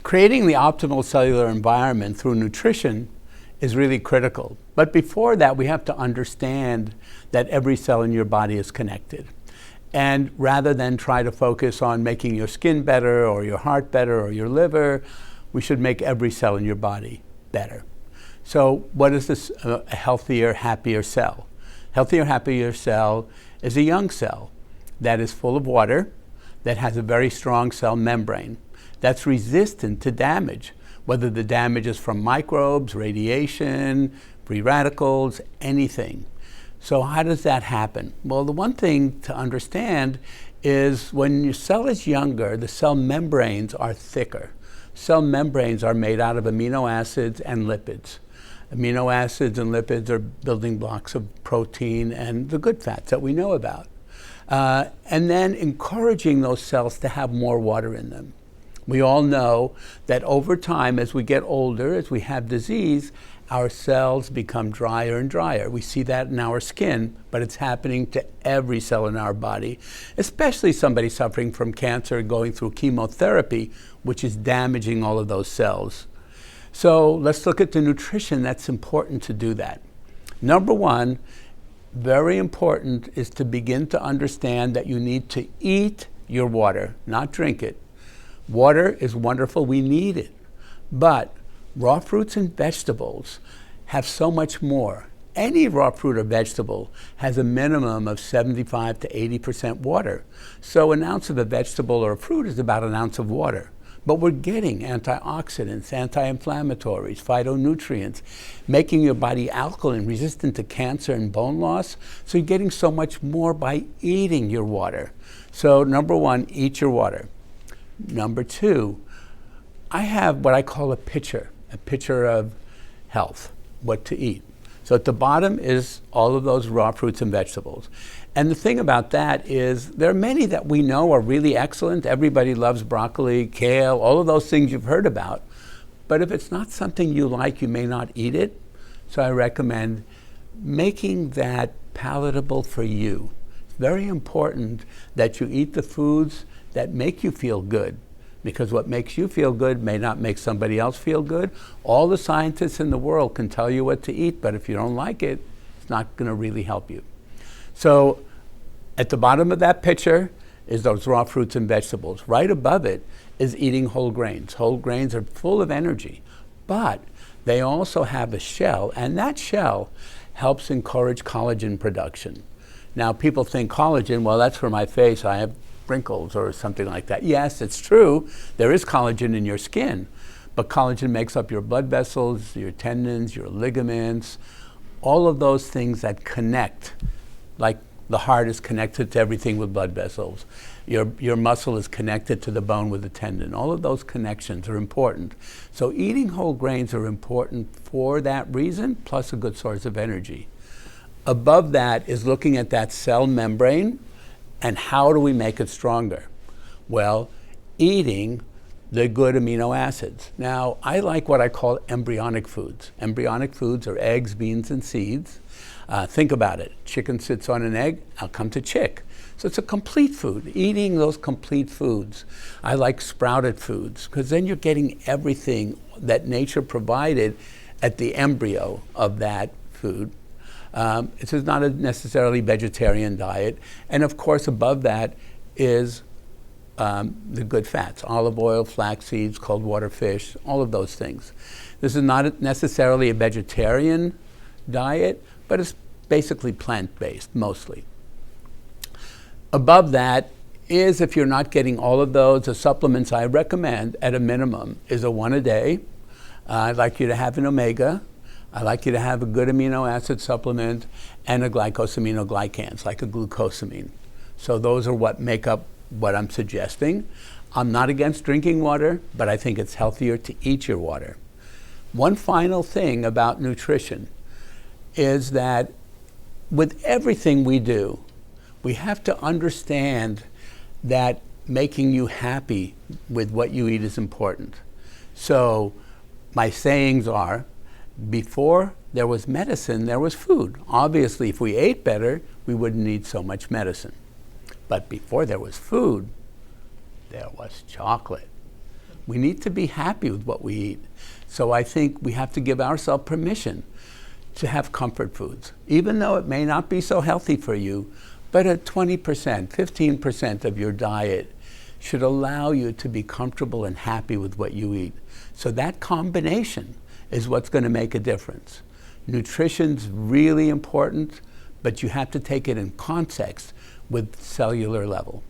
Creating the optimal cellular environment through nutrition is really critical. But before that, we have to understand that every cell in your body is connected. And rather than try to focus on making your skin better or your heart better or your liver, we should make every cell in your body better. So what is this a healthier, happier cell? Healthier, happier cell is a young cell that is full of water, that has a very strong cell membrane, that's resistant to damage, whether the damage is from microbes, radiation, free radicals, anything. So how does that happen? Well, the one thing to understand is when your cell is younger, the cell membranes are thicker. Cell membranes are made out of amino acids and lipids. Amino acids and lipids are building blocks of protein and the good fats that we know about. And then encouraging those cells to have more water in them. We all know that over time, as we get older, as we have disease, our cells become drier and drier. We see that in our skin, but it's happening to every cell in our body, especially somebody suffering from cancer going through chemotherapy, which is damaging all of those cells. So let's look at the nutrition that's important to do that. Number one, very important, is to begin to understand that you need to eat your water, not drink it. Water is wonderful, we need it. But raw fruits and vegetables have so much more. Any raw fruit or vegetable has a minimum of 75 to 80% water. So an ounce of a vegetable or a fruit is about an ounce of water. But we're getting antioxidants, anti-inflammatories, phytonutrients, making your body alkaline, resistant to cancer and bone loss. So you're getting so much more by eating your water. So number one, eat your water. Number two, I have what I call a pitcher of health, what to eat. So at the bottom is all of those raw fruits and vegetables. And the thing about that is there are many that we know are really excellent. Everybody loves broccoli, kale, all of those things you've heard about. But if it's not something you like, you may not eat it. So I recommend making that palatable for you. It's very important that you eat the foods that make you feel good, because what makes you feel good may not make somebody else feel good. All the scientists in the world can tell you what to eat, but if you don't like it, it's not going to really help you. So at the bottom of that pitcher is those raw fruits and vegetables. Right above it is eating whole grains. Whole grains are full of energy, but they also have a shell, and that shell helps encourage collagen production. Now people think collagen, well, that's for my face, I have wrinkles or something like that. Yes, it's true, there is collagen in your skin, but collagen makes up your blood vessels, your tendons, your ligaments, all of those things that connect, like the heart is connected to everything with blood vessels. Your muscle is connected to the bone with the tendon. All of those connections are important. So eating whole grains are important for that reason, plus a good source of energy. Above that is looking at that cell membrane, and how do we make it stronger? Well, eating the good amino acids. Now, I like what I call embryonic foods. Embryonic foods are eggs, beans, and seeds. Think about it. Chicken sits on an egg, I'll come to chick. So it's a complete food, eating those complete foods. I like sprouted foods, because then you're getting everything that nature provided at the embryo of that food. It's not a necessarily vegetarian diet. And of course, above that is the good fats, olive oil, flax seeds, cold water fish, all of those things. This is not necessarily a vegetarian diet, but it's basically plant-based, mostly. Above that is, if you're not getting all of those, the supplements I recommend at a minimum is a 1 a day. I'd like you to have an omega. I'd like you to have a good amino acid supplement and a glycosaminoglycans, like a glucosamine. So those are what make up what I'm suggesting. I'm not against drinking water, but I think it's healthier to eat your water. One final thing about nutrition is that with everything we do, we have to understand that making you happy with what you eat is important. So my sayings are, before there was medicine, there was food. Obviously, if we ate better, we wouldn't need so much medicine. But before there was food, there was chocolate. We need to be happy with what we eat. So I think we have to give ourselves permission to have comfort foods, even though it may not be so healthy for you, but at 20%, 15% of your diet should allow you to be comfortable and happy with what you eat. So that combination is what's going to make a difference. Nutrition's really important, but you have to take it in context with cellular level.